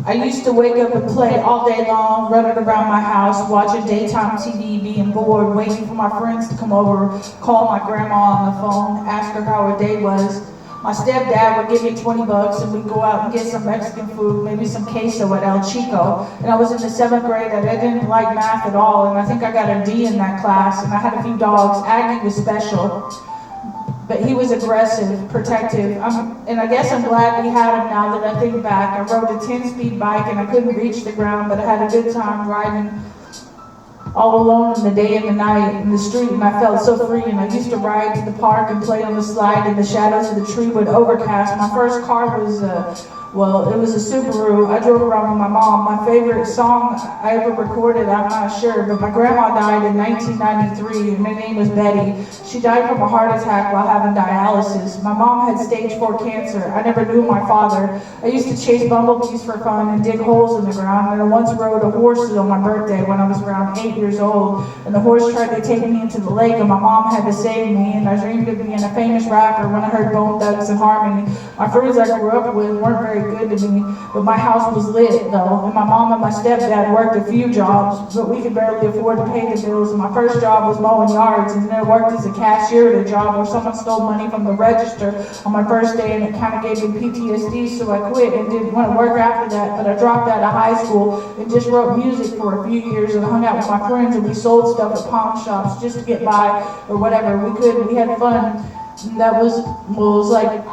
I used to wake up and play all day long, running around my house, watching daytime TV, being bored, waiting for my friends to come over, call my grandma on the phone, ask her how her day was. My stepdad would give me 20 bucks and we'd go out and get some Mexican food, maybe some queso at El Chico. And I was in the 7th grade and I didn't like math at all, and I think I got a D in that class, and I had a few dogs. Aggie was special, but he was aggressive, protective. And I guess I'm glad we had him now that I think back. I rode a 10-speed bike and I couldn't reach the ground, but I had a good time riding all alone in the day and the night in the street, and I felt so free. And I used to ride to the park and play on the slide in the shadows of the tree with overcast. My first car was it was a Subaru. I drove around with my mom. My favorite song I ever recorded, I'm not sure, but my grandma died in 1993, and her name was Betty. She died from a heart attack while having dialysis. My mom had stage 4 cancer. I never knew my father. I used to chase bumblebees for fun and dig holes in the ground, and I once rode a horse on my birthday when I was around 8 years old, and the horse tried to take me into the lake, and my mom had to save me, and I dreamed of being a famous rapper when I heard Bone Thugs and Harmony. My friends I grew up with weren't very good to me, but my house was lit though, and my mom and my stepdad worked a few jobs, but we could barely afford to pay the bills. And my first job was mowing yards, and then I worked as a cashier at a job where someone stole money from the register on my first day, and it kind of gave me PTSD, so I quit and didn't want to work after that. But I dropped out of high school and just wrote music for a few years and hung out with my friends, and we sold stuff at pawn shops just to get by or whatever we could. We had fun. And that was like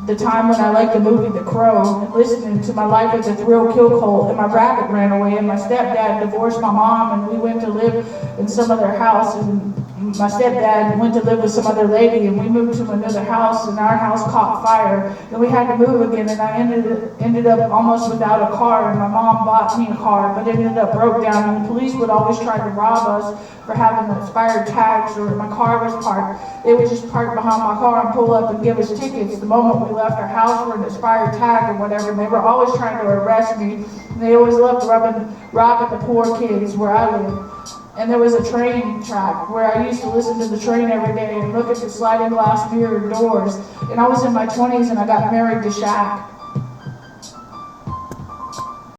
the time when I liked the movie The Crow, and listening to My Life as a Thrill Kill Cult, and my rabbit ran away, and my stepdad divorced my mom, and we went to live in some other house, and my stepdad went to live with some other lady, and we moved to another house, and our house caught fire, and we had to move again, and I ended up almost without a car, and my mom bought me a car, but it ended up broke down, and the police would always try to rob us for having expired tags, or my car was parked. They would just park behind my car and pull up and give us tickets the moment we left our house for an expired tag or whatever. And they were always trying to arrest me. And they always loved robbing the poor kids where I live. And there was a train track where I used to listen to the train every day and look at the sliding glass mirror doors. And I was in my 20s and I got married to Shaq.